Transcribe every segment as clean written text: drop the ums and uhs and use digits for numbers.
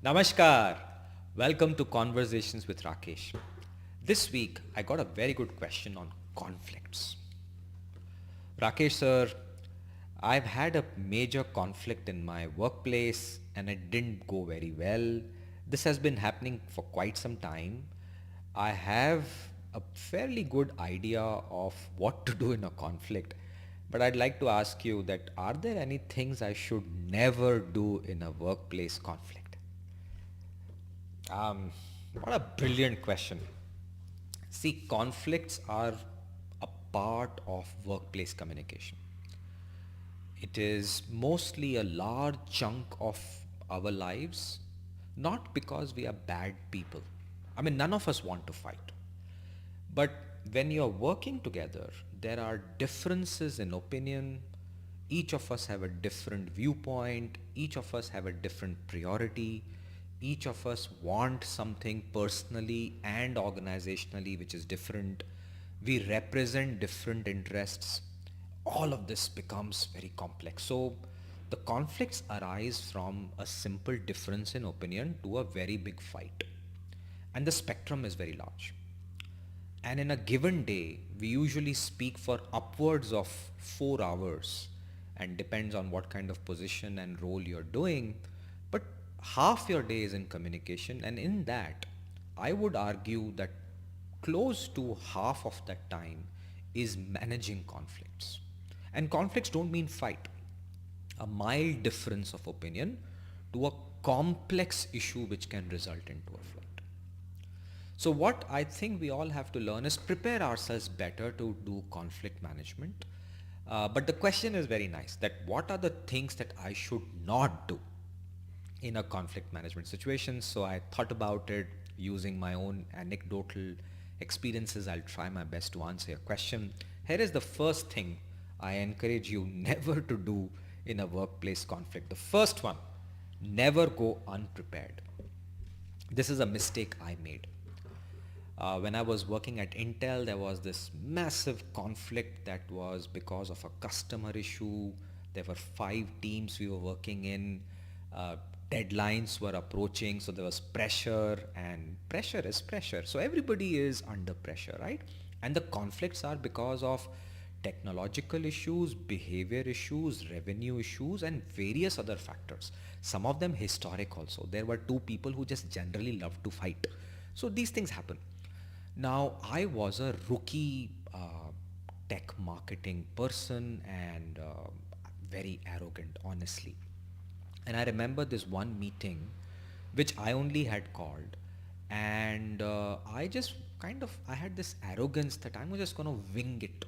Namaskar. Welcome to Conversations with Rakesh. This week, I got a very good question on conflicts. Rakesh sir, I've had a major conflict in my workplace and it didn't go very well. This has been happening for quite some time. I have a fairly good idea of what to do in a conflict, but I'd like to ask you that are there any things I should never do in a workplace conflict? What a brilliant question. See, conflicts are a part of workplace communication. It is mostly a large chunk of our lives, not because we are bad people. I mean, none of us want to fight. But when you're working together, there are differences in opinion. Each of us have a different viewpoint. Each of us have a different priority. Each of us want something personally and organizationally which is different. We represent different interests. All of this becomes very complex. So the conflicts arise from a simple difference in opinion to a very big fight. And the spectrum is very large. And in a given day, we usually speak for upwards of 4 hours and depends on what kind of position and role you're doing. But half your day is in communication, and in that, I would argue that close to half of that time is managing conflicts. And conflicts don't mean fight. A mild difference of opinion to a complex issue which can result into a fight. So what I think we all have to learn is prepare ourselves better to do conflict management. But the question is very nice, that what are the things that I should not do in a conflict management situation? So I thought about it using my own anecdotal experiences. I'll try my best to answer your question. Here is the first thing I encourage you never to do in a workplace conflict. The first one, never go unprepared. This is a mistake I made. When I was working at Intel, there was this massive conflict that was because of a customer issue. There were 5 teams we were working in. Deadlines were approaching, so there was pressure, and pressure is pressure. So everybody is under pressure, right? And the conflicts are because of technological issues, behavior issues, revenue issues, and various other factors. Some of them historic also. There were two people who just generally loved to fight. So these things happen. Now, I was a rookie tech marketing person and very arrogant, honestly. And I remember this one meeting which I only had called, and I had this arrogance that I'm just going to wing it.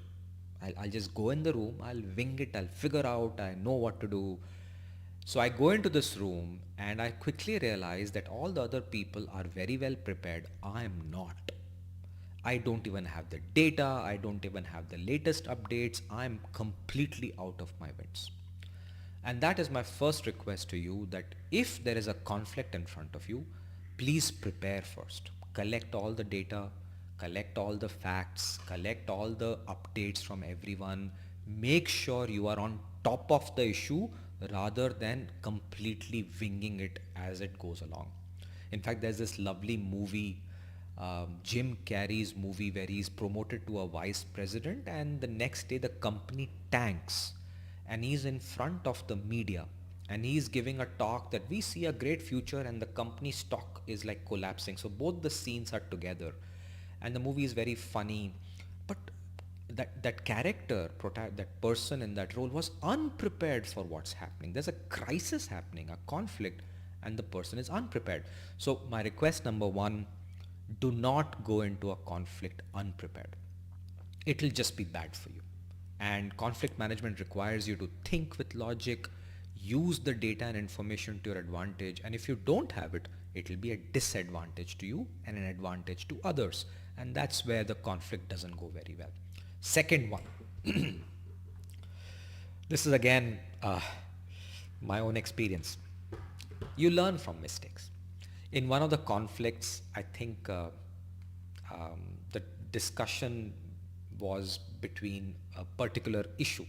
I'll just go in the room, I'll wing it, I'll figure out, I know what to do. So I go into this room and I quickly realize that all the other people are very well prepared. I am not. I don't even have the data. I don't even have the latest updates. I'm completely out of my wits. And that is my first request to you, that if there is a conflict in front of you, please prepare first. Collect all the data, collect all the facts, collect all the updates from everyone. Make sure you are on top of the issue rather than completely winging it as it goes along. In fact, there's this lovely movie, Jim Carrey's movie, where he's promoted to a vice president and the next day the company tanks and he's in front of the media and he's giving a talk that we see a great future and the company stock is like collapsing. So both the scenes are together and the movie is very funny. But that character, that person in that role was unprepared for what's happening. There's a crisis happening, a conflict, and the person is unprepared. So my request number one, do not go into a conflict unprepared. It will just be bad for you. And conflict management requires you to think with logic, use the data and information to your advantage. And if you don't have it, it will be a disadvantage to you and an advantage to others. And that's where the conflict doesn't go very well. Second one, this is again my own experience. You learn from mistakes. In one of the conflicts, I think the discussion was between a particular issue.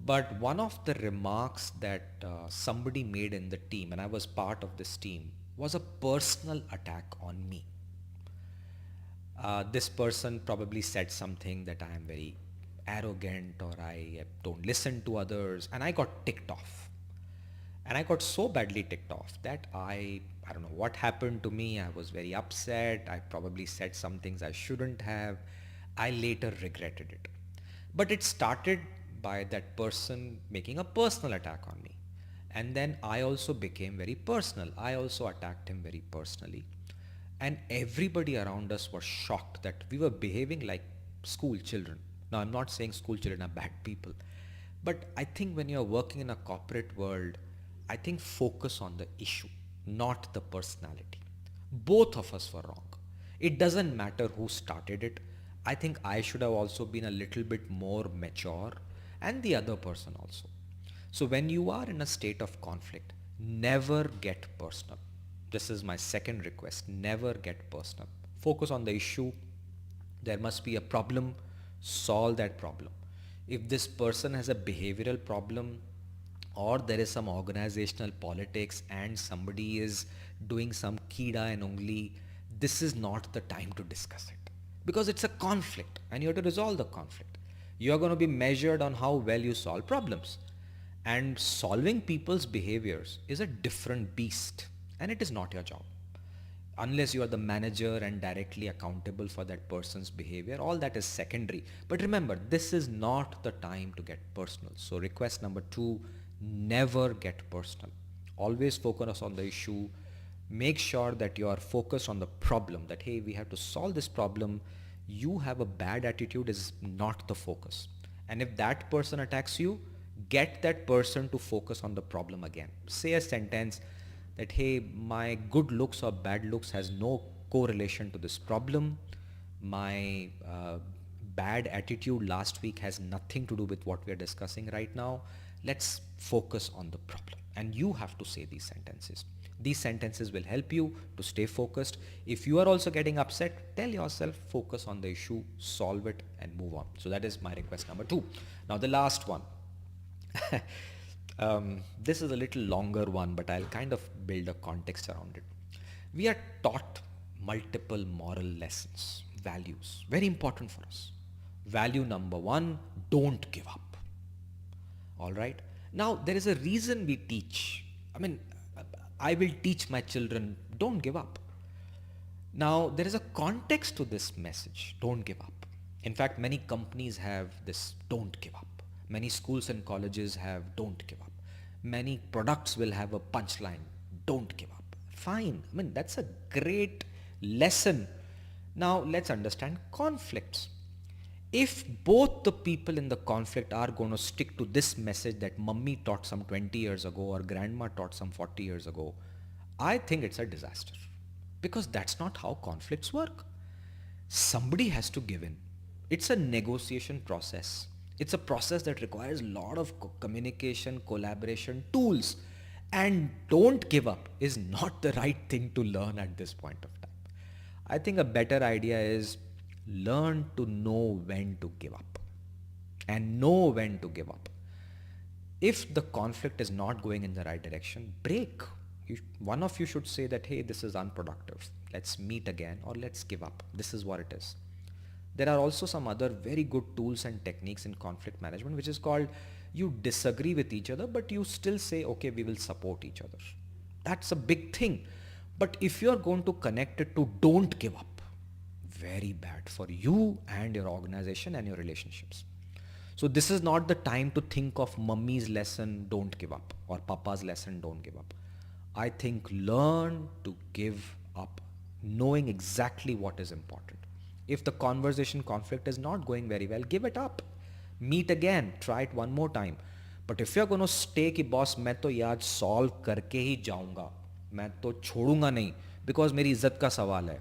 But one of the remarks that somebody made in the team, and I was part of this team, was a personal attack on me. This person probably said something that I am very arrogant or I don't listen to others, and I got ticked off. And I got so badly ticked off that I don't know what happened to me. I was very upset. I probably said some things I shouldn't have. I later regretted it. But it started by that person making a personal attack on me. And then I also became very personal. I also attacked him very personally. And everybody around us was shocked that we were behaving like school children. Now, I'm not saying school children are bad people, but I think when you're working in a corporate world, I think focus on the issue, not the personality. Both of us were wrong. It doesn't matter who started it. I think I should have also been a little bit more mature, and the other person also. So when you are in a state of conflict, never get personal. This is my second request. Never get personal. Focus on the issue. There must be a problem. Solve that problem. If this person has a behavioral problem, or there is some organizational politics and somebody is doing some kida and only, this is not the time to discuss it, because it's a conflict and you have to resolve the conflict. You are going to be measured on how well you solve problems, and solving people's behaviors is a different beast, and it is not your job unless you are the manager and directly accountable for that person's behavior. All that is secondary. But remember, this is not the time to get personal. So request number 2, never get personal. Always focus on the issue. Make sure that you are focused on the problem, that hey, we have to solve this problem. You have a bad attitude is not the focus. And if that person attacks you, get that person to focus on the problem again. Say a sentence that hey, my good looks or bad looks has no correlation to this problem. My bad attitude last week has nothing to do with what we are discussing right now. Let's focus on the problem. And you have to say these sentences. These sentences will help you to stay focused. If you are also getting upset, tell yourself, focus on the issue, solve it, and move on. So that is my request number 2. Now the last one. This is a little longer one, but I'll kind of build a context around it. We are taught multiple moral lessons, values, very important for us. Value number 1, don't give up. All right. Now, there is a reason we teach. I will teach my children, don't give up. Now, there is a context to this message, don't give up. In fact, many companies have this, don't give up. Many schools and colleges have, don't give up. Many products will have a punchline, don't give up. Fine. That's a great lesson. Now, let's understand conflicts. If both the people in the conflict are going to stick to this message that mummy taught some 20 years ago or grandma taught some 40 years ago, I think it's a disaster. Because that's not how conflicts work. Somebody has to give in. It's a negotiation process. It's a process that requires a lot of communication, collaboration, tools. And don't give up is not the right thing to learn at this point of time. I think a better idea is learn to know when to give up and know when to give up. If the conflict is not going in the right direction, break. One of you should say that, hey, this is unproductive. Let's meet again, or let's give up. This is what it is. There are also some other very good tools and techniques in conflict management, which is called you disagree with each other, but you still say, okay, we will support each other. That's a big thing. But if you're going to connect it to don't give up, very bad for you and your organization and your relationships. So this is not the time to think of mummy's lesson, don't give up, or papa's lesson, don't give up. I think learn to give up, knowing exactly what is important. If the conversation conflict is not going very well, give it up. Meet again, try it one more time. But if you're going to stay कि boss मैं तो याद solve करके ही जाऊंगा, मैं तो छोड़ूंगा नहीं because मेरी इज्जत का सवाल है,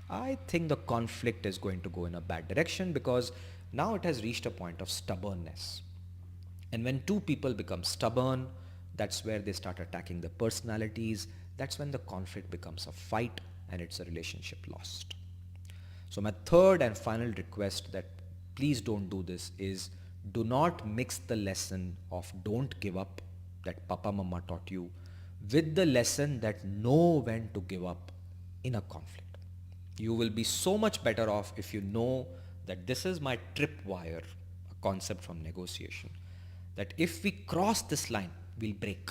I think the conflict is going to go in a bad direction because now it has reached a point of stubbornness. And when two people become stubborn, that's where they start attacking the personalities. That's when the conflict becomes a fight and it's a relationship lost. So my third and final request that please don't do this is Do not mix the lesson of don't give up that Papa Mama taught you with the lesson that know when to give up in a conflict. You will be so much better off if you know that this is my tripwire, a concept from negotiation, that if we cross this line, we'll break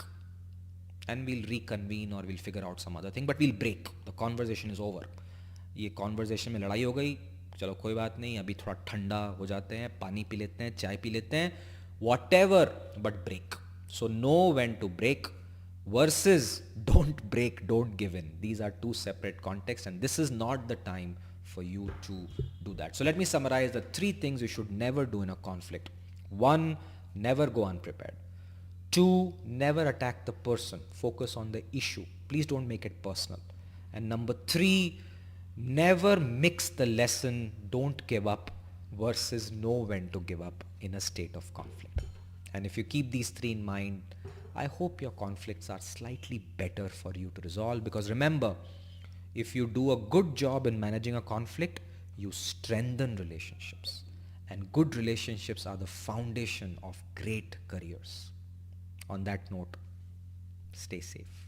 and we'll reconvene or we'll figure out some other thing, but we'll break. The conversation is over. ये conversation में लड़ाई हो गई, चलो कोई बात नहीं, अभी थोड़ा ठंडा हो जाते हैं, पानी पी लेते हैं, चाय पी लेते हैं, whatever, but break. So no when to break versus don't break, don't give in. These are two separate contexts, and this is not the time for you to do that. So let me summarize the three things you should never do in a conflict. 1, never go unprepared. 2, never attack the person. Focus on the issue. Please don't make it personal. And number 3, never mix the lesson don't give up versus know when to give up in a state of conflict. And if you keep these 3 in mind, I hope your conflicts are slightly better for you to resolve, because remember, if you do a good job in managing a conflict, you strengthen relationships. And good relationships are the foundation of great careers. On that note, stay safe.